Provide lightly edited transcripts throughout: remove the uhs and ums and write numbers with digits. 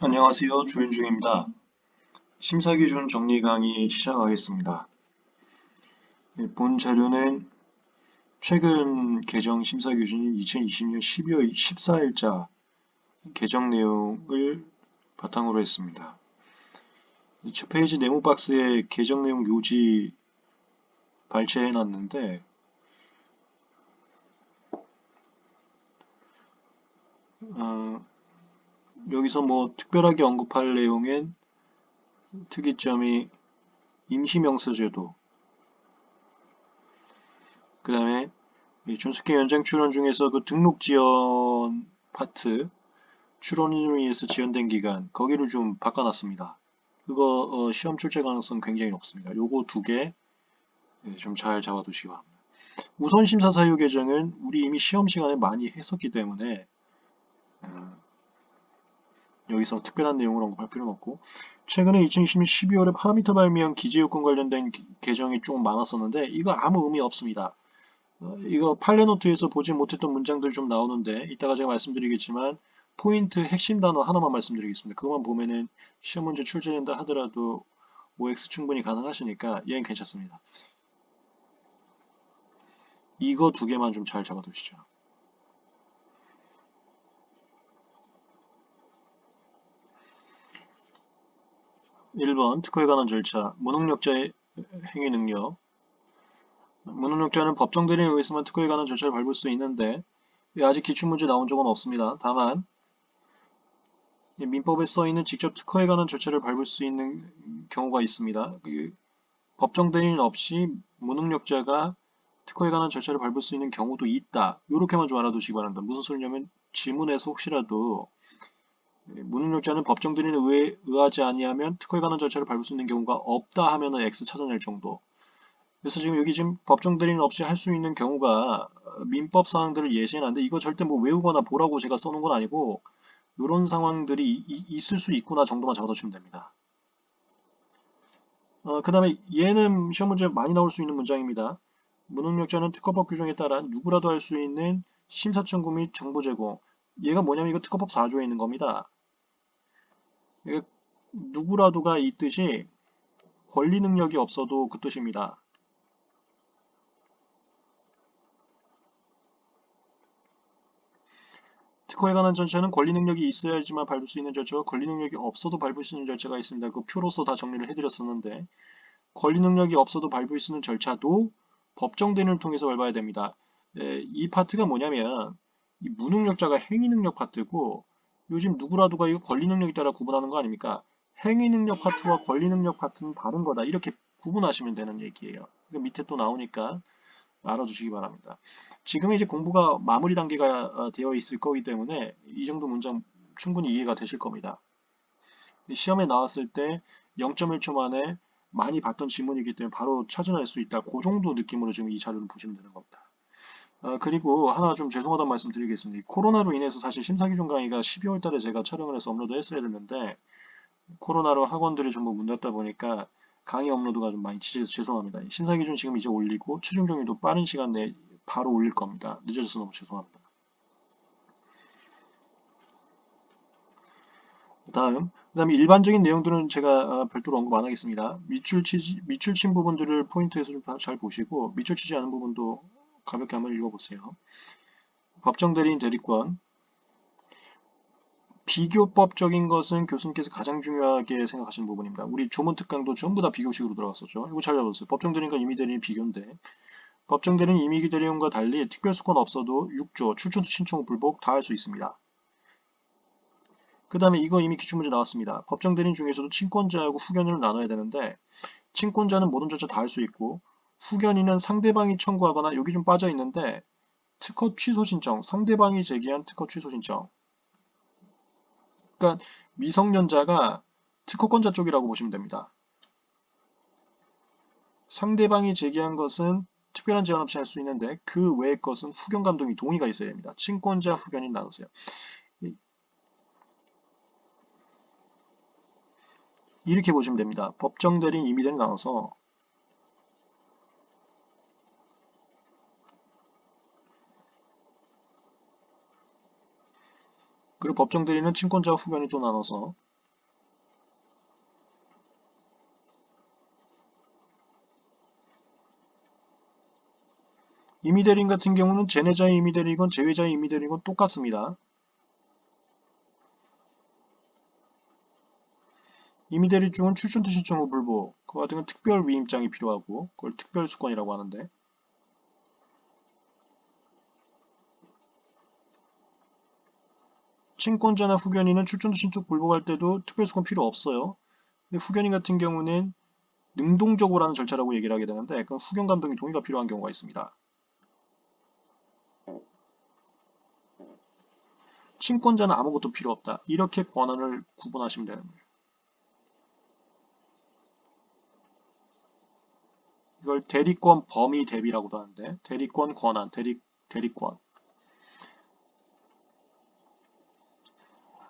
안녕하세요. 조윤중입니다. 심사기준 정리 강의 시작하겠습니다. 본 자료는 최근 개정 심사기준인 2020년 12월 14일자 개정 내용을 바탕으로 했습니다. 첫 페이지 네모 박스에 개정 내용 요지 발췌해 놨는데 여기서 뭐 특별하게 언급할 내용엔 특이점이 임시명사제도, 그 다음에 준스케 연장 출원 중에서 그 등록 지연 파트, 출원인으로 인해서 지연된 기간, 거기를 좀 바꿔놨습니다. 그거 시험 출제 가능성 굉장히 높습니다. 요거 두 개 좀 잘 잡아두시기 바랍니다. 우선 심사 사유 개정은 우리 이미 시험 시간에 많이 했었기 때문에 여기서 특별한 내용을 언급할 필요는 없고, 최근에 2020년 12월에 파라미터 발미형 기재요건 관련된 개정이 좀 많았었는데 이거 아무 의미 없습니다. 이거 판례노트에서 보지 못했던 문장들 좀 나오는데 이따가 제가 말씀드리겠지만 포인트 핵심 단어 하나만 말씀드리겠습니다. 그것만 보면은 시험 문제 출제된다 하더라도 OX 충분히 가능하시니까 얘는 괜찮습니다. 이거 두 개만 좀 잘 잡아두시죠. 1번 특허에 관한 절차, 무능력자의 행위 능력. 무능력자는 법정 대리인에 의해서만 특허에 관한 절차를 밟을 수 있는데 아직 기출문제 나온 적은 없습니다. 다만 민법에 써있는 직접 특허에 관한 절차를 밟을 수 있는 경우가 있습니다. 법정 대리인 없이 무능력자가 특허에 관한 절차를 밟을 수 있는 경우도 있다. 이렇게만 좀 알아두시기 바랍니다. 무슨 소리냐면 지문에서 혹시라도 무능력자는 법정 대리인에 의하지 아니하면 특허에 관한 절차를 밟을 수 있는 경우가 없다 하면은 X 찾아낼 정도. 그래서 지금 여기 지금 법정 대리인 없이 할 수 있는 경우가 민법 사항들을 예시해놨는데 이거 절대 뭐 외우거나 보라고 제가 써놓은 건 아니고 이런 상황들이 있을 수 있구나 정도만 적어두시면 됩니다. 그 다음에 얘는 시험 문제 많이 나올 수 있는 문장입니다. 무능력자는 특허법 규정에 따라 누구라도 할 수 있는 심사 청구 및 정보 제공. 얘가 뭐냐면 이거 특허법 4조에 있는 겁니다. 누구라도가 이 뜻이 권리 능력이 없어도 그 뜻입니다. 특허에 관한 절차는 권리 능력이 있어야지만 밟을 수 있는 절차와 권리 능력이 없어도 밟을 수 있는 절차가 있습니다. 그 표로서 다 정리를 해드렸었는데 권리 능력이 없어도 밟을 수 있는 절차도 법정 대리인을 통해서 밟아야 됩니다. 이 파트가 뭐냐면 이 무능력자가 행위 능력 파트고 요즘 누구라도가 이거 권리 능력에 따라 구분하는 거 아닙니까? 행위 능력 파트와 권리 능력 파트는 다른 거다. 이렇게 구분하시면 되는 얘기예요. 밑에 또 나오니까 알아두시기 바랍니다. 지금 이제 공부가 마무리 단계가 되어 있을 거기 때문에 이 정도 문장 충분히 이해가 되실 겁니다. 시험에 나왔을 때 0.1초 만에 많이 봤던 지문이기 때문에 바로 찾아낼 수 있다. 그 정도 느낌으로 지금 이 자료를 보시면 되는 겁니다. 그리고 하나 좀 죄송하다는 말씀 드리겠습니다. 코로나로 인해서 사실 심사기준 강의가 12월 달에 제가 촬영을 해서 업로드 했어야 됐는데 코로나로 학원들이 전부 문 닫다 보니까 강의 업로드가 좀 많이 지체해서 죄송합니다. 심사기준 지금 이제 올리고 최종 정리도 빠른 시간 내에 바로 올릴 겁니다. 늦어져서 너무 죄송합니다. 그다음에 일반적인 내용들은 제가 별도로 언급 안 하겠습니다. 밑줄 친 부분들을 포인트에서 좀 잘 보시고 밑줄 치지 않은 부분도 가볍게 한번 읽어보세요. 법정 대리인 대리권. 비교법적인 것은 교수님께서 가장 중요하게 생각하시는 부분입니다. 우리 조문 특강도 전부 다 비교식으로 들어갔었죠. 이거 잘 잡아보세요. 법정 대리인과 임의 대리인이 비교인데 법정 대리인 임의 대리인과 달리 특별수건 없어도 6조, 출처 신청 불복 다 할 수 있습니다. 그 다음에 이거 이미 기출문제 나왔습니다. 법정 대리인 중에서도 친권자하고 후견인을 나눠야 되는데 친권자는 모든 절차 다 할 수 있고 후견인은 상대방이 청구하거나 여기 좀 빠져 있는데 특허 취소 신청, 상대방이 제기한 특허 취소 신청. 그러니까 미성년자가 특허권자 쪽이라고 보시면 됩니다. 상대방이 제기한 것은 특별한 제한 없이 할 수 있는데 그 외의 것은 후견 감독이 동의가 있어야 됩니다. 친권자, 후견인 나누세요. 이렇게 보시면 됩니다. 법정 대리인, 임의 대리인 나눠서 그리고 법정 대리는 친권자와 후견이 또 나눠서 임의대리인 같은 경우는 제내자의 임의대리이건 제외자의 임의대리이건 똑같습니다. 임의대리 쪽은 출전투 신청 후 불복, 그거 같은 건 특별 위임장이 필요하고 그걸 특별수권이라고 하는데 친권자나 후견인은 출전투 신청 불복할 때도 특별수권 필요 없어요. 근데 후견인 같은 경우는 능동적으로 하는 절차라고 얘기를 하게 되는데 그건 후견 감독의 동의가 필요한 경우가 있습니다. 친권자는 아무것도 필요 없다. 이렇게 권한을 구분하시면 되는 거예요. 이걸 대리권 범위 대비라고도 하는데 대리권 권한, 대리권.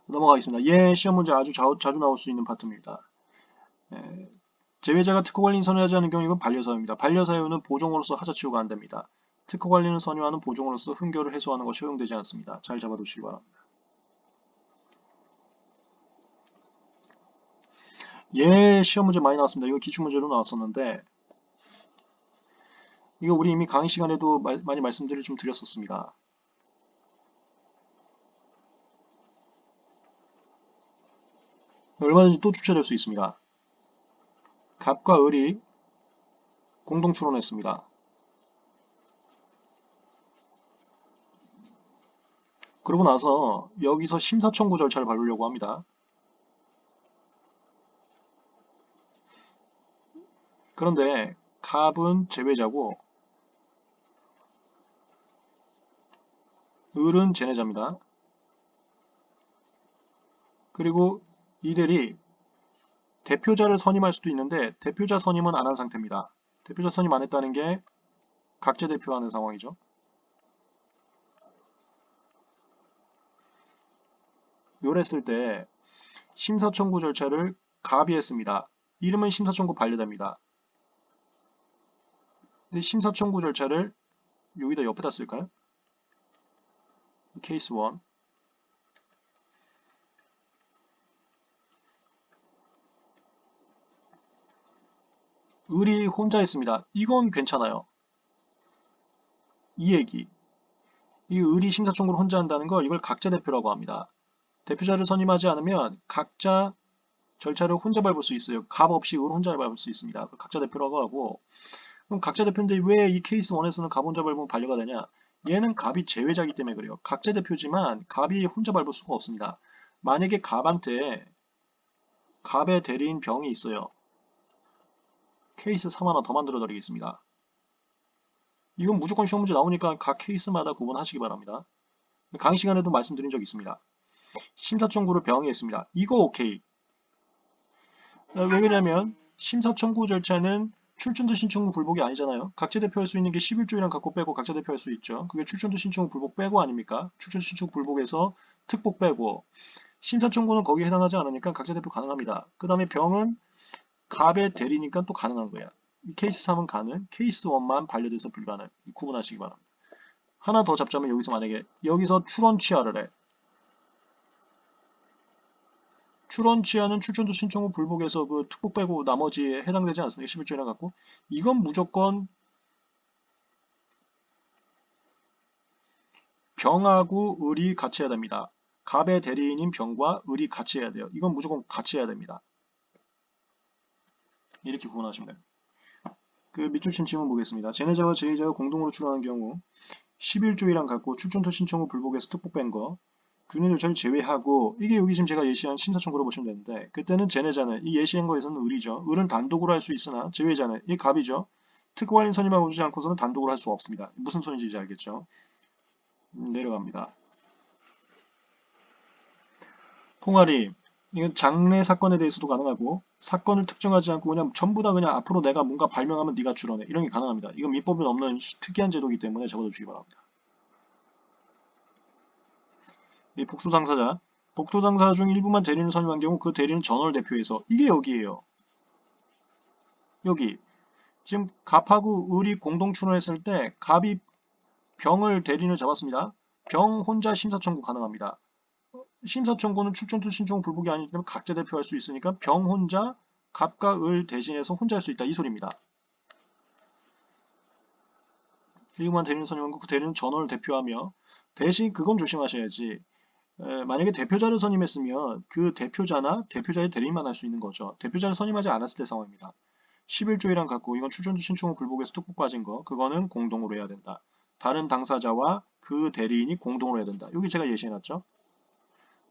넘어가겠습니다. 시험 문제 아주 자주 나올 수 있는 파트입니다. 제외자가 특허관리인 선회하지 않은 경우 이건 반려사유입니다. 반려사유는 보종으로서 하자치우가 안 됩니다. 특허관리는 선회하는 보종으로서 흥결을 해소하는 것이 허용되지 않습니다. 잘 잡아두시기 바랍니다. 시험 문제 많이 나왔습니다. 이거 기출문제로 나왔었는데 이거 우리 이미 강의 시간에도 많이 말씀드릴 좀 드렸었습니다. 얼마든지 또 출제될 수 있습니다. 갑과 을이 공동 출원했습니다. 그러고 나서 여기서 심사청구 절차를 밟으려고 합니다. 그런데 갑은 제외자고 을은 제내자입니다. 그리고 이들이 대표자를 선임할 수도 있는데 대표자 선임은 안 한 상태입니다. 대표자 선임 안 했다는 게 각제 대표하는 상황이죠. 요랬을 때 심사청구 절차를 갑이 했습니다. 이름은 심사청구 반려됩니다. 근데 심사청구 절차를 여기다 옆에다 쓸까요? 케이스 1 을이 혼자 했습니다. 이건 괜찮아요. 이 얘기. 이 을이 심사청구를 혼자 한다는 걸 이걸 각자 대표라고 합니다. 대표자를 선임하지 않으면 각자 절차를 혼자 밟을 수 있어요. 갑 없이 을 혼자 밟을 수 있습니다. 각자 대표라고 하고 그럼 각자 대표인데 왜 이 케이스 1에서는 갑 혼자 밟으면 반려가 되냐? 얘는 갑이 제외자이기 때문에 그래요. 각자 대표지만 갑이 혼자 밟을 수가 없습니다. 만약에 갑한테 갑의 대리인 병이 있어요. 케이스 3 하나 더 만들어 드리겠습니다. 이건 무조건 시험 문제 나오니까 각 케이스마다 구분하시기 바랍니다. 강의 시간에도 말씀드린 적이 있습니다. 심사청구를 병이 했습니다. 이거 오케이. 왜 그러냐면 심사청구 절차는 출전투 신청 후 불복이 아니잖아요. 각자 대표할 수 있는 게 11조이랑 갖고 빼고 각자 대표할 수 있죠. 그게 출전투 신청 후 불복 빼고 아닙니까? 출전투 신청 후 불복에서 특복 빼고 심사청구는 거기에 해당하지 않으니까 각자 대표 가능합니다. 그 다음에 병은 갑의 대리니까 또 가능한 거야. 케이스 3은 가능, 케이스 1만 반려돼서 불가능. 구분하시기 바랍니다. 하나 더 잡자면 여기서 만약에 여기서 출원 취하를 해. 출원 취하는 출전투 신청 후 불복에서 그 특복 빼고 나머지에 해당되지 않습니까? 11조이나 갖고 이건 무조건 병하고 을이 같이 해야 됩니다. 갑의 대리인인 병과 을이 같이 해야 돼요. 이건 무조건 같이 해야 됩니다. 이렇게 구분하시면 됩니다. 그 밑줄 친 질문 보겠습니다. 제내자와 제의자가 공동으로 출원한 경우 11조이랑 갖고 출전투 신청 후 불복에서 특복 뺀 거 균형 절차를 제외하고 이게 여기 지금 제가 예시한 심사청구로 보시면 되는데 그때는 제내자는 이 예시한 거에서는 을이죠. 을은 단독으로 할 수 있으나 제외자는 이 갑이죠. 특허관리 선임하고 주지 않고서는 단독으로 할 수가 없습니다. 무슨 소리인지 이제 알겠죠? 내려갑니다. 통화리 이건 장래 사건에 대해서도 가능하고 사건을 특정하지 않고 그냥 전부 다 그냥 앞으로 내가 뭔가 발명하면 네가 줄어내 이런 게 가능합니다. 이건 민법에 없는 특이한 제도이기 때문에 적어두시기 바랍니다. 이 복수당사자 복도당사자 중 일부만 대리인을 선임한 경우 그 대리인은 전원을 대표해서 이게 여기에요. 여기 지금 갑하고 을이 공동 출원했을 때 갑이 병을 대리인을 잡았습니다. 병 혼자 심사청구 가능합니다. 심사 청구는 출전 투 신청 불복이 아니기 때문에 각자 대표할 수 있으니까 병 혼자 갑과 을 대신해서 혼자 할 수 있다 이 소리입니다. 일반 대리인 선임하고 그 대리는 전원을 대표하며 대신 그건 조심하셔야지. 만약에 대표자를 선임했으면 그 대표자나 대표자의 대리인만 할 수 있는 거죠. 대표자를 선임하지 않았을 때 상황입니다. 11조이랑 같고 이건 출전주 신청 후 불복에서 특복 빠진 거 그거는 공동으로 해야 된다. 다른 당사자와 그 대리인이 공동으로 해야 된다. 여기 제가 예시해놨죠.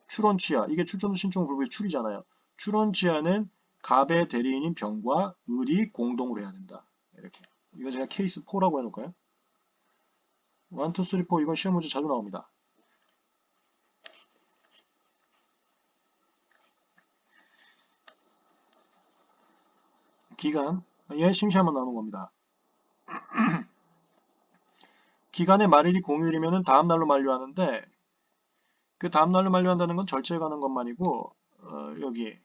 출원취하 이게 출전주 신청 후 불복의 출이잖아요. 출원취하는 갑의 대리인인 병과 을이 공동으로 해야 된다. 이렇게. 이거 제가 케이스 4라고 해놓을까요? 1, 2, 3, 4 이건 시험 문제 자주 나옵니다. 기간, 얘 심시한번 나오는 겁니다. 기간의 말일이 공휴일이면 다음 날로 만료하는데 그 다음 날로 만료한다는 건 절차에 관한 것만이고 여기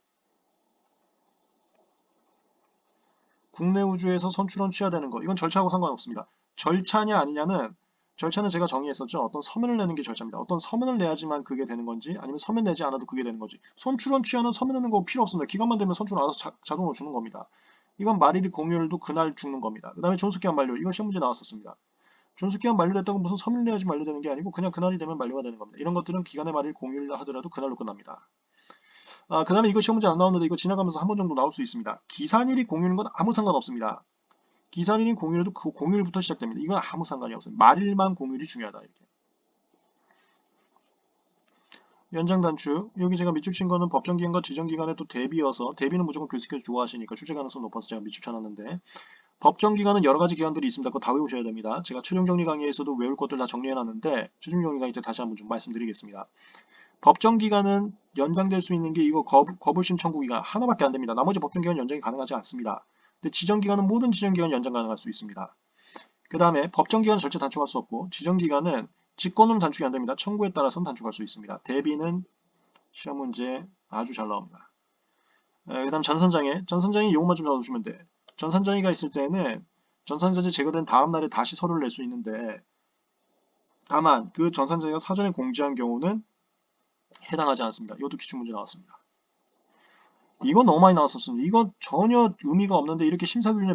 국내 우주에서 선출원 취하되는 거 이건 절차하고 상관없습니다. 절차냐 아니냐는 절차는 제가 정의했었죠. 어떤 서면을 내는 게 절차입니다. 어떤 서면을 내야지만 그게 되는 건지 아니면 서면 내지 않아도 그게 되는 건지 선출원 취하는 서면 내는 거 필요 없습니다. 기간만 되면 선출원 알아서 자동으로 주는 겁니다. 이건 말일이 공휴일도 그날 죽는 겁니다. 그 다음에 존속기한 만료 이거 시험 문제 나왔었습니다. 존속기한 만료됐다고 무슨 서면을 내야지 만료되는 게 아니고 그냥 그날이 되면 만료가 되는 겁니다. 이런 것들은 기간의 말일 공휴일 하더라도 그날로 끝납니다. 그 다음에 이거 시험 문제 안 나오는데 이거 지나가면서 한 번 정도 나올 수 있습니다. 기산일이 공휴일인 건 아무 상관없습니다. 기산일이 공휴일도 그 공휴일부터 시작됩니다. 이건 아무 상관이 없어요. 말일만 공휴일이 중요하다. 이렇게. 연장 단축. 여기 제가 밑줄 친 거는 법정 기간과 지정 기간에 또 대비여서 대비는 무조건 교수께서 좋아하시니까 출제 가능성 높아서 제가 밑줄 쳐놨는데 법정 기간은 여러 가지 기간들이 있습니다. 그거 다 외우셔야 됩니다. 제가 최종 정리 강의에서도 외울 것들 다 정리해놨는데 최종 정리 강의 때 다시 한번 좀 말씀드리겠습니다. 법정 기간은 연장될 수 있는 게 이거 거부심 청구 기간 하나밖에 안 됩니다. 나머지 법정 기간 연장이 가능하지 않습니다. 근데 지정 기간은 모든 지정 기간 연장 가능할 수 있습니다. 그 다음에 법정 기간은 절대 단축할 수 없고 지정 기간은 직권으로는 단축이 안 됩니다. 청구에 따라서는 단축할 수 있습니다. 대비는 시험 문제 아주 잘 나옵니다. 그 다음 전산장애 이것만 좀 적어주시면 돼. 전산장애가 있을 때는 전산자재 제거된 다음 날에 다시 서류를 낼 수 있는데 다만 그 전산장애가 사전에 공지한 경우는 해당하지 않습니다. 이것도 기출문제 나왔습니다. 이건 너무 많이 나왔었습니다. 이건 전혀 의미가 없는데 이렇게 심사기준에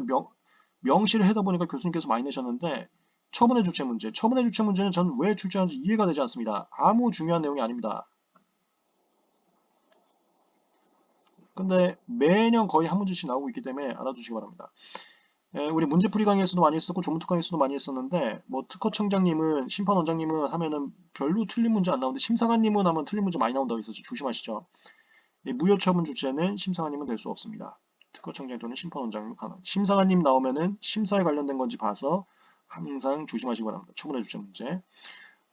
명시를 하다 보니까 교수님께서 많이 내셨는데 처분의 주체 문제. 처분의 주체 문제는 전 왜 출제하는지 이해가 되지 않습니다. 아무 중요한 내용이 아닙니다. 근데 매년 거의 한 문제씩 나오고 있기 때문에 알아두시기 바랍니다. 우리 문제풀이 강의에서도 많이 했었고 조문특 강의에서도 많이 했었는데 뭐 특허청장님은 심판원장님은 하면은 별로 틀린 문제 안 나오는데 심사관님은 하면 틀린 문제 많이 나온다고 했었죠. 조심하시죠. 무효처분 주체는 심사관님은 될 수 없습니다. 특허청장 또는 심판원장님 가능. 심사관님 나오면은 심사에 관련된 건지 봐서 항상 조심하시기 바랍니다. 처분의 주체 문제.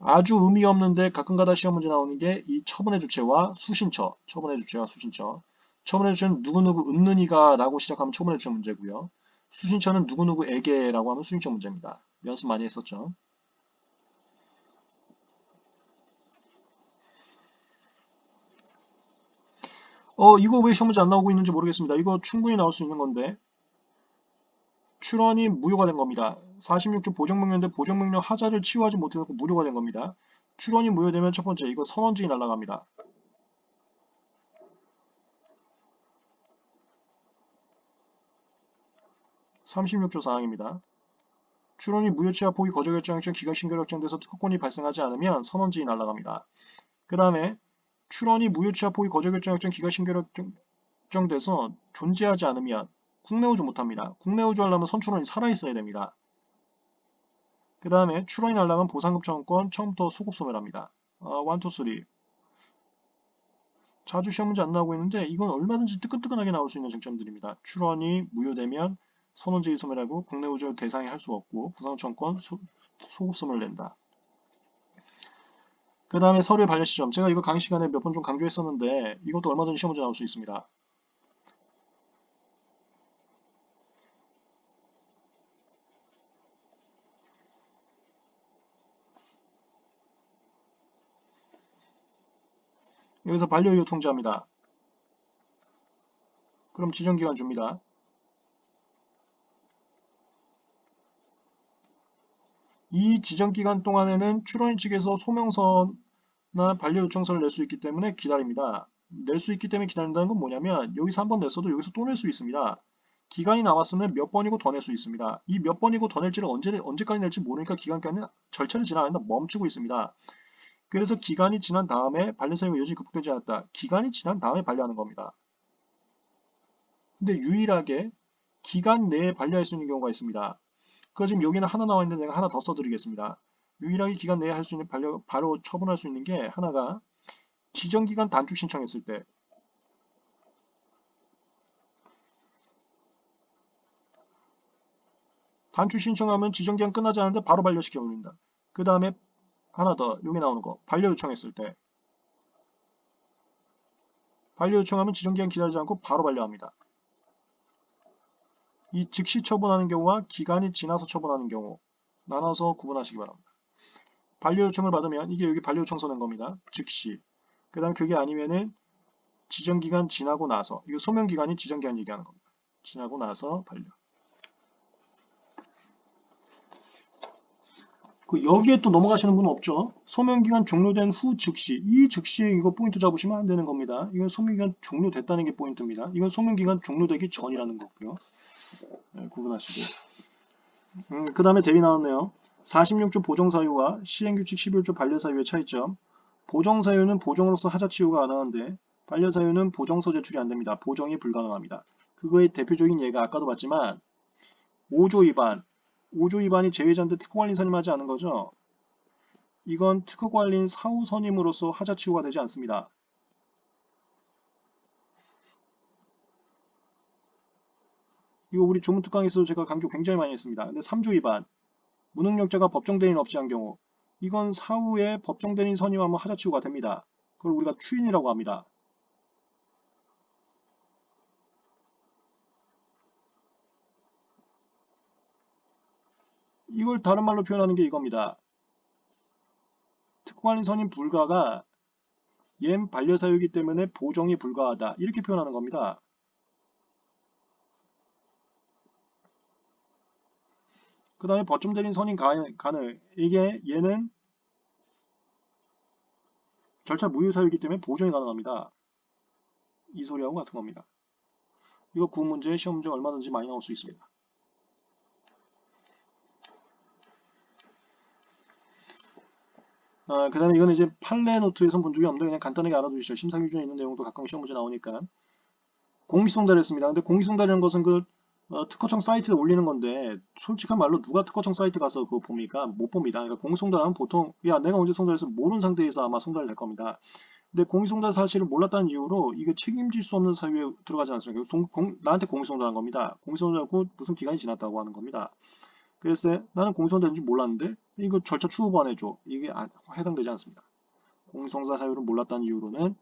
아주 의미 없는데 가끔가다 시험 문제 나오는 게 이 처분의 주체와 수신처. 처분의 주체와 수신처. 처분의 주체는 누구누구 은는이가 라고 시작하면 처분의 주체 문제고요. 수신처는 누구누구에게라고 하면 수신처 문제입니다. 연습 많이 했었죠. 이거 왜 시험 문제 안 나오고 있는지 모르겠습니다. 이거 충분히 나올 수 있는 건데 출원이 무효가 된 겁니다. 46조 보정명령인데 보정명령 하자를 치유하지 못해서 무효가 된 겁니다. 출원이 무효되면 첫 번째 이거 선원증이 날아갑니다. 36조 사항입니다. 출원이 무효치하 포기 거절결정액정 기각 신결결정돼서 특허권이 발생하지 않으면 선원증이 날아갑니다. 그 다음에 출원이 무효치하 포기 거절결정액정 기각 신결결정돼서 존재하지 않으면 국내우주 못합니다. 국내우주 하려면 선출원이 살아있어야 됩니다. 그 다음에 출원이 날아간 보상급청권 처음부터 소급 소멸합니다. 1, 2, 3 자주 시험 문제 안 나오고 있는데 이건 얼마든지 뜨끈뜨끈하게 나올 수 있는 쟁점들입니다. 출원이 무효되면 선원제의 소멸하고 국내우주 대상이 할 수 없고 보상청권 소급 소멸을 낸다. 그 다음에 서류의 반려 시점. 제가 이거 강의 시간에 몇 번 좀 강조했었는데 이것도 얼마 전에 시험 문제 나올 수 있습니다. 여기서 반려이후 통지합니다. 그럼 지정기간 줍니다. 이 지정기간 동안에는 출원인 측에서 소명선 나 반려 요청서를 낼 수 있기 때문에 기다립니다. 낼 수 있기 때문에 기다린다는 건 뭐냐면 여기서 한 번 냈어도 여기서 또 낼 수 있습니다. 기간이 남았으면 몇 번이고 더 낼 수 있습니다. 이 몇 번이고 더 낼지를 언제까지 낼지 모르니까 기간까지는 절차를 지나는데 멈추고 있습니다. 그래서 기간이 지난 다음에 반려 사유가 여전히 극복되지 않았다. 기간이 지난 다음에 반려하는 겁니다. 근데 유일하게 기간 내에 반려할 수 있는 경우가 있습니다. 그거 지금 여기는 하나 나와 있는데 내가 하나 더 써드리겠습니다. 유일하게 기간 내에 할 수 있는 바로 처분할 수 있는 게 하나가 지정기간 단축 신청했을 때 단축 신청하면 지정기간 끝나지 않는데 바로 반려시켜 버립니다. 그 다음에 하나 더 여기 나오는 거 반려 요청했을 때 반려 요청하면 지정기간 기다리지 않고 바로 반려합니다. 이 즉시 처분하는 경우와 기간이 지나서 처분하는 경우 나눠서 구분하시기 바랍니다. 반려 요청을 받으면 이게 여기 반려 요청 서는 겁니다. 즉시. 그 다음 그게 아니면은 지정기간 지나고 나서 이거 소명기간이 지정기간 얘기하는 겁니다. 지나고 나서 반려. 그 여기에 또 넘어가시는 분은 없죠. 소명기간 종료된 후 즉시. 이 즉시에 이거 포인트 잡으시면 안 되는 겁니다. 이건 소명기간 종료됐다는 게 포인트입니다. 이건 소명기간 종료되기 전이라는 거고요. 네, 구분하시고. 그 다음에 대비 나왔네요. 46조 보정사유와 시행규칙 11조 반려사유의 차이점. 보정사유는 보정으로서 하자치유가 가능한데 반려사유는 보정서 제출이 안됩니다. 보정이 불가능합니다. 그거의 대표적인 예가 아까도 봤지만 5조 위반. 5조 위반이 제외자인데 특허관리 선임하지 않은 거죠. 이건 특허관리인 사후 선임으로서 하자치유가 되지 않습니다. 이거 우리 조문특강에서도 제가 강조 굉장히 많이 했습니다. 근데 3조 위반. 무능력자가 법정대리인 없이 한 경우 이건 사후에 법정대리인 선임하면 하자치유가 됩니다. 그걸 우리가 추인이라고 합니다. 이걸 다른 말로 표현하는 게 이겁니다. 특허관리 선임 불가가 얜 반려사유이기 때문에 보정이 불가하다. 이렇게 표현하는 겁니다. 그 다음에 법정대리인 선임 가능. 이게 얘는 절차 무효사유이기 때문에 보정이 가능합니다. 이 소리하고 같은 겁니다. 이거 구문 문제, 시험 문제 얼마든지 많이 나올 수 있습니다. 그 다음에 이거는 이제 판례 노트에선 본 적이 없는데 그냥 간단하게 알아두시죠. 심사 기준에 있는 내용도 가끔 시험 문제 나오니까. 공시송달을 했습니다. 근데 공시송달이라는 것은 그 특허청 사이트에 올리는 건데 솔직한 말로 누가 특허청 사이트 가서 그거 봅니까? 못 봅니다. 그러니까 공시송달하면 보통 야 내가 언제 송달해서 모르는 상태에서 아마 송달을 될 겁니다. 근데 공시송달 사실을 몰랐다는 이유로 이게 책임질 수 없는 사유에 들어가지 않습니까? 나한테 공시송달한 겁니다. 공시송달하고 무슨 기간이 지났다고 하는 겁니다. 그래서 나는 공시송달인지 몰랐는데 이거 절차 추후 보완해줘. 이게 해당되지 않습니다. 공시송달 사유를 몰랐다는 이유로는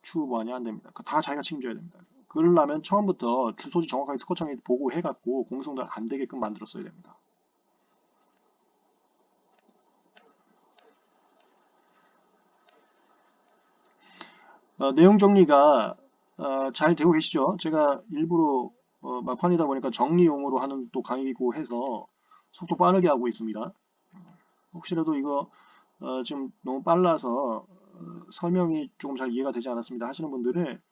추후 보완이 안 됩니다. 다 자기가 책임져야 됩니다. 그러려면 처음부터 주소지 정확하게 특허청에 보고해갖고 공시송달 안 되게끔 만들었어야 됩니다. 내용 정리가 잘 되고 계시죠? 제가 일부러 막판이다 보니까 정리용으로 하는 또 강의고 해서 속도 빠르게 하고 있습니다. 혹시라도 이거 지금 너무 빨라서 설명이 조금 잘 이해가 되지 않았습니다 하시는 분들은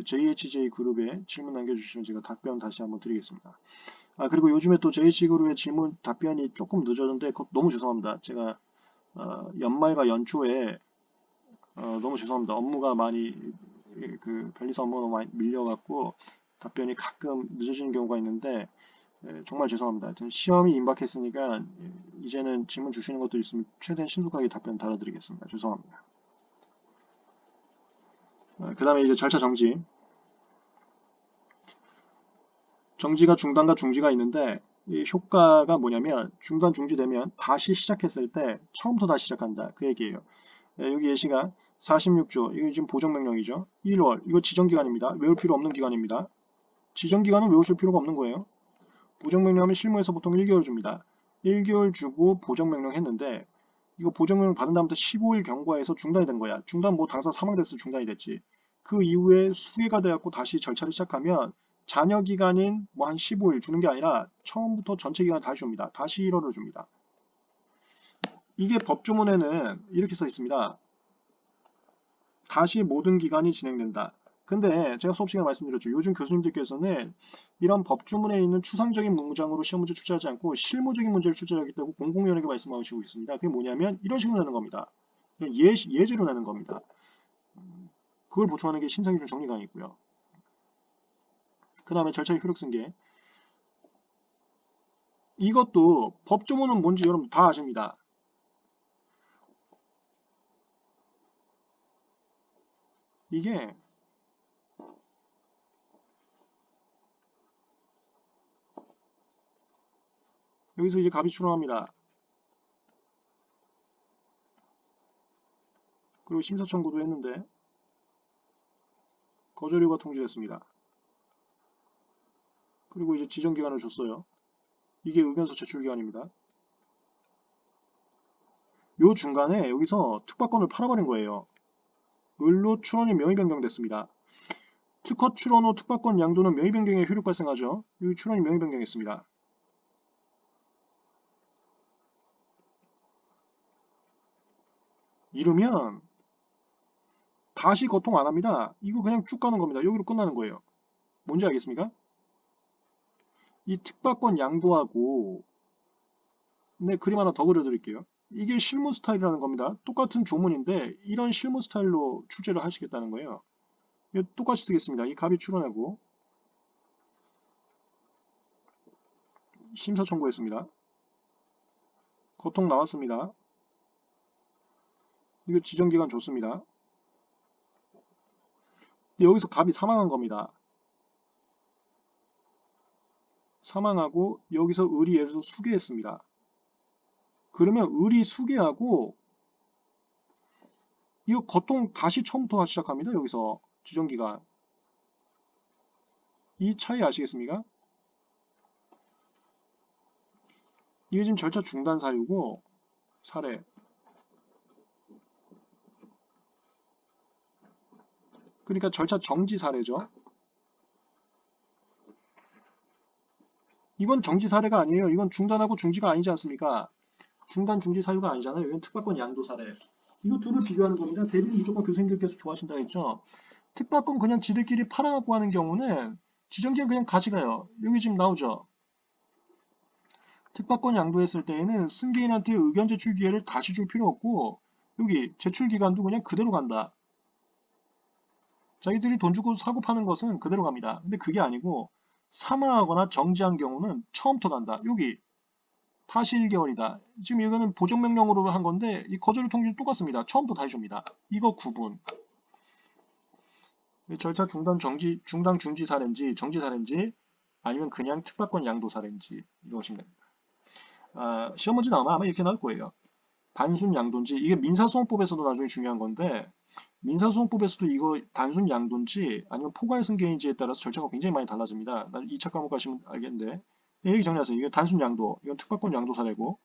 JHJ 그룹에 질문 남겨주시면 제가 답변 다시 한번 드리겠습니다. 그리고 요즘에 또 JHJ 그룹의 질문 답변이 조금 늦었는데 너무 죄송합니다. 제가 연말과 연초에 너무 죄송합니다. 업무가 많이 그 변리사 업무가 많이 밀려갖고 답변이 가끔 늦어지는 경우가 있는데 정말 죄송합니다. 하여튼 시험이 임박했으니까 이제는 질문 주시는 것도 있으면 최대한 신속하게 답변 달아드리겠습니다. 죄송합니다. 그 다음에 이제 절차 정지. 정지가 중단과 중지가 있는데 이 효과가 뭐냐면 중단 중지되면 다시 시작했을 때 처음부터 다시 시작한다. 그 얘기예요. 여기 예시가 46조, 이거 지금 보정명령이죠. 1월, 이거 지정기간입니다. 외울 필요 없는 기간입니다. 지정기간은 외우실 필요가 없는 거예요. 보정명령하면 실무에서 보통 1개월 줍니다. 1개월 주고 보정명령 했는데 이거 보정명령 받은 다음부터 15일 경과해서 중단이 된 거야. 중단 뭐 당사 사망됐을 중단이 됐지. 그 이후에 수개가 돼갖고 다시 절차를 시작하면 잔여 기간인 뭐 한 15일 주는 게 아니라 처음부터 전체 기간 다시 줍니다. 다시 1월을 줍니다. 이게 법조문에는 이렇게 써 있습니다. 다시 모든 기간이 진행된다. 근데 제가 수업 시간에 말씀드렸죠. 요즘 교수님들께서는 이런 법조문에 있는 추상적인 문장으로 시험 문제 출제하지 않고 실무적인 문제를 출제하겠다고 공공연하게 말씀하시고 있습니다. 그게 뭐냐면 이런 식으로 내는 겁니다. 예제로 내는 겁니다. 그걸 보충하는 게 심사기준 정리강이고요. 그 다음에 절차의 효력승계. 이것도 법조문은 뭔지 여러분 다 아십니다. 이게 여기서 이제 갑이 출원합니다. 그리고 심사 청구도 했는데 거절유가 통지됐습니다. 그리고 이제 지정기간을 줬어요. 이게 의견서 제출 기간입니다. 요 중간에 여기서 특박권을 팔아버린 거예요. 을로 출원이 명의 변경됐습니다. 특허 출원 후 특박권 양도는 명의 변경에 효력 발생하죠. 여기 출원이 명의 변경했습니다. 이러면 다시 거통 안 합니다. 이거 그냥 쭉 가는 겁니다. 여기로 끝나는 거예요. 뭔지 알겠습니까? 이 특박권 양도하고 네, 그림 하나 더 그려드릴게요. 이게 실무 스타일이라는 겁니다. 똑같은 조문인데 이런 실무 스타일로 출제를 하시겠다는 거예요. 똑같이 쓰겠습니다. 이 갑이 출원하고 심사 청구했습니다. 거통 나왔습니다. 이거 지정기간 좋습니다. 여기서 갑이 사망한 겁니다. 사망하고 여기서 을이 예를 들어서 수계했습니다. 그러면 을이 수계하고 이거 거통 다시 처음부터 시작합니다. 여기서 지정기간. 이 차이 아시겠습니까? 이게 지금 절차 중단 사유고 사례. 그러니까 절차 정지 사례죠. 이건 정지 사례가 아니에요. 이건 중단하고 중지가 아니지 않습니까? 중단 중지 사유가 아니잖아요. 이건 특박권 양도 사례. 이거 둘을 비교하는 겁니다. 대비는 무조건 교수님들께서 좋아하신다 했죠. 특박권 그냥 지들끼리 팔아갖고 하는 경우는 지정기간 그냥 가져가요. 여기 지금 나오죠. 특박권 양도했을 때에는 승계인한테 의견 제출 기회를 다시 줄 필요 없고 여기 제출 기간도 그냥 그대로 간다. 자기들이 돈 주고 사고 파는 것은 그대로 갑니다. 근데 그게 아니고 사망하거나 정지한 경우는 처음부터 간다. 여기 타시 1개월이다. 지금 이거는 보정명령으로 한 건데 이 거절 통지는 똑같습니다. 처음부터 다시 줍니다. 이거 구분. 절차 중단 중지 사례인지 정지 사례인지 아니면 그냥 특박권 양도 사례인지 이러시면 됩니다. 시험 문제 나오면 아마 이렇게 나올 거예요. 단순 양도인지 이게 민사소송법에서도 나중에 중요한 건데 민사소송법에서도 이거 단순 양도인지 아니면 포괄 승계인지에 따라서 절차가 굉장히 많이 달라집니다. 2차 과목 가시면 알겠는데 이렇게 정리하세요. 이게 단순 양도, 이건 특박권 양도 사례고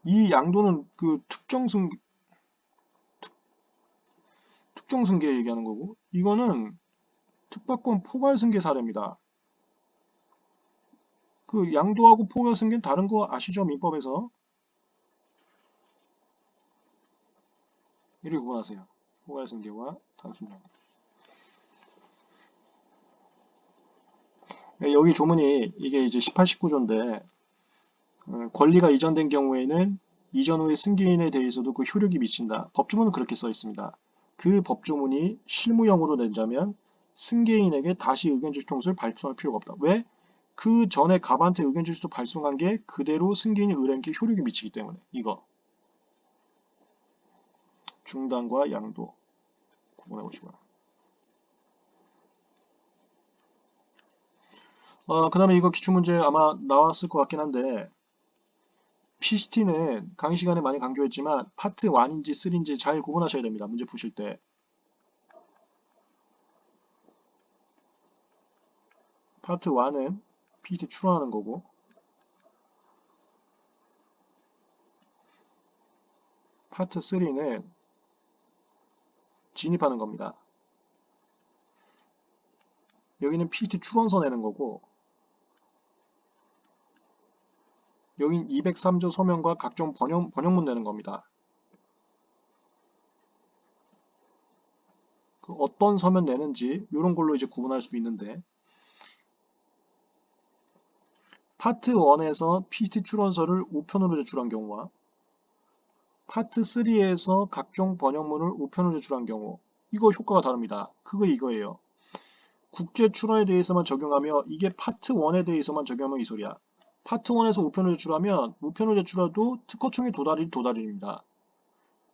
이 양도는 그 특정 승계 얘기하는 거고 이거는 특박권 포괄 승계 사례입니다. 그 양도하고 포괄 승계는 다른 거 아시죠? 민법에서 이렇게 구분하세요. 포괄 승계와 단순 양도. 여기 조문이 이게 이제 18, 19조인데 권리가 이전된 경우에는 이전 후의 승계인에 대해서도 그 효력이 미친다. 법조문은 그렇게 써 있습니다. 그 법조문이 실무형으로 낸다면 승계인에게 다시 의견제출 통지를 발송할 필요가 없다. 왜? 그 전에 갑한테 의견제출도 발송한 게 그대로 승계인이 의뢰인께 효력이 미치기 때문에 이거 중단과 양도 구분해 보시고요. 그 다음에 이거 기출문제 아마 나왔을 것 같긴 한데 PCT는 강의 시간에 많이 강조했지만 파트 1인지 3인지 잘 구분하셔야 됩니다. 문제 푸실 때. 파트 1은 PCT 출원하는 거고 파트 3는 진입하는 겁니다. 여기는 PCT 출원서 내는 거고 여긴 203조 서면과 각종 번역문 내는 겁니다. 그 어떤 서면 내는지 이런 걸로 이제 구분할 수 있는데 파트 1에서 PPT 출원서를 우편으로 제출한 경우와 파트 3에서 각종 번역문을 우편으로 제출한 경우 이거 효과가 다릅니다. 그거 이거예요. 국제 출원에 대해서만 적용하며 이게 파트 1에 대해서만 적용하면 이 소리야. 파트 1에서 우편을 제출하면 우편을 제출해도 특허청의 도달입니다.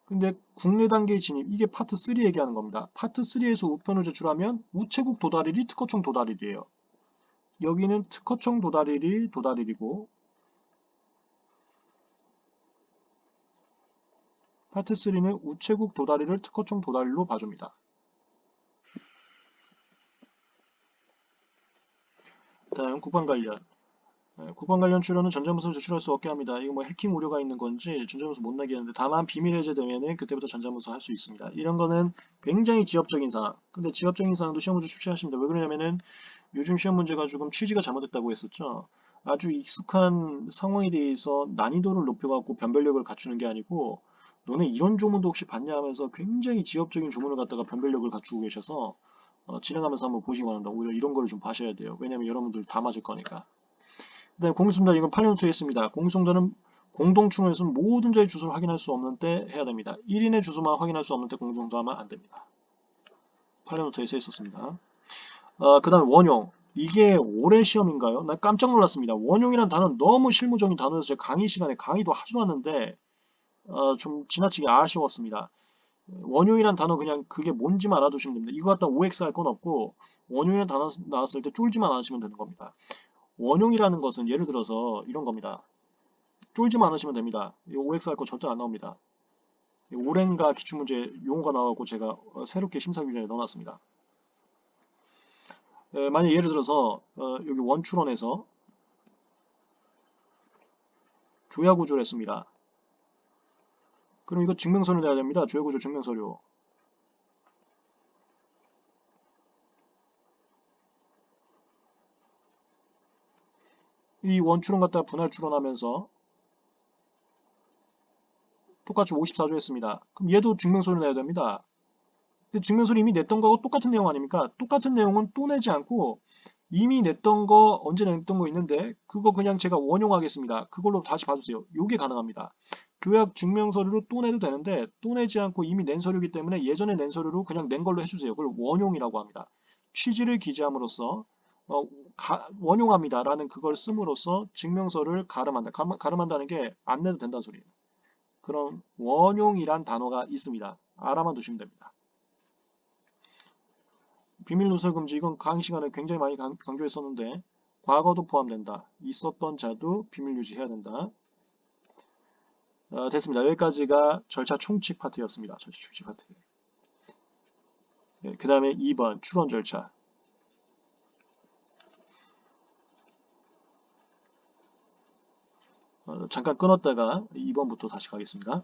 근데 국내 단계의 진입 이게 파트 3 얘기하는 겁니다. 파트 3에서 우편을 제출하면 우체국 도달일이 특허청 도달일이에요. 여기는 특허청 도달일이 도달일이고 파트 3는 우체국 도달일을 특허청 도달일로 봐줍니다. 다음 국방 관련. 국방 관련 출원은 전자문서 제출할 수 없게 합니다. 이거 뭐 해킹 우려가 있는 건지 전자문서 못 나게 하는데 다만 비밀 해제되면은 그때부터 전자문서 할 수 있습니다. 이런 거는 굉장히 지엽적인 사항. 근데 지엽적인 사항도 시험 문제 출제하십니다. 왜 그러냐면은 요즘 시험 문제가 조금 취지가 잘못됐다고 했었죠. 아주 익숙한 상황에 대해서 난이도를 높여갖고 변별력을 갖추는 게 아니고 너네 이런 조문도 혹시 봤냐 하면서 굉장히 지엽적인 조문을 갖다가 변별력을 갖추고 계셔서 진행하면서 한번 보시기 바랍니다. 오히려 이런 거를 좀 봐셔야 돼요. 왜냐면 여러분들 다 맞을 거니까. 네, 공익송달 이건 8년 후에 했습니다. 공익송달은 공동출원에서는 모든 자의 주소를 확인할 수 없는 때 해야 됩니다. 1인의 주소만 확인할 수 없는 때 공익송달하면 안 됩니다. 8년 후에서 했었습니다. 그 다음 원용. 이게 올해 시험인가요? 난 깜짝 놀랐습니다. 원용이란 단어는 너무 실무적인 단어여서 제가 강의 시간에 강의도 하지도 않는데 좀 지나치게 아쉬웠습니다. 원용이란 단어 그냥 그게 뭔지만 알아두시면 됩니다. 이거 갖다 OX 할 건 없고 원용이란 단어 나왔을 때 쫄지만 않으시면 되는 겁니다. 원용이라는 것은 예를 들어서 이런 겁니다. 쫄지만 않으시면 됩니다. 이 OX 할 거 절대 안 나옵니다. 오랜가 기출문제 용어가 나와갖고 제가 새롭게 심사규정에 넣어놨습니다. 만약 예를 들어서 여기 원출원에서 조야구조를 했습니다. 그럼 이거 증명서류 내야 됩니다. 조야구조 증명서류. 이 원출원 갖다 분할 출원하면서 똑같이 54조 했습니다. 그럼 얘도 증명서류 내야 됩니다. 근데 증명서류 이미 냈던 거하고 똑같은 내용 아닙니까? 똑같은 내용은 또 내지 않고 이미 냈던 거 언제 냈던 거 있는데 그거 그냥 제가 원용하겠습니다. 그걸로 다시 봐주세요. 요게 가능합니다. 조약 증명서류로 또 내도 되는데 또 내지 않고 이미 낸 서류이기 때문에 예전에 낸 서류로 그냥 낸 걸로 해주세요. 그걸 원용이라고 합니다. 취지를 기재함으로써 원용합니다 라는 그걸 씀으로써 증명서를 가름한다. 가름한다는 게 안 내도 된다는 소리예요. 그럼 원용이란 단어가 있습니다. 알아만 두시면 됩니다. 비밀 누설 금지 이건 강의 시간에 굉장히 많이 강조했었는데 과거도 포함된다. 있었던 자도 비밀 유지해야 된다. 됐습니다. 여기까지가 절차 총칙 파트였습니다. 절차 총칙 파트. 그 다음에 2번 출원 절차. 잠깐 끊었다가 2번부터 다시 가겠습니다.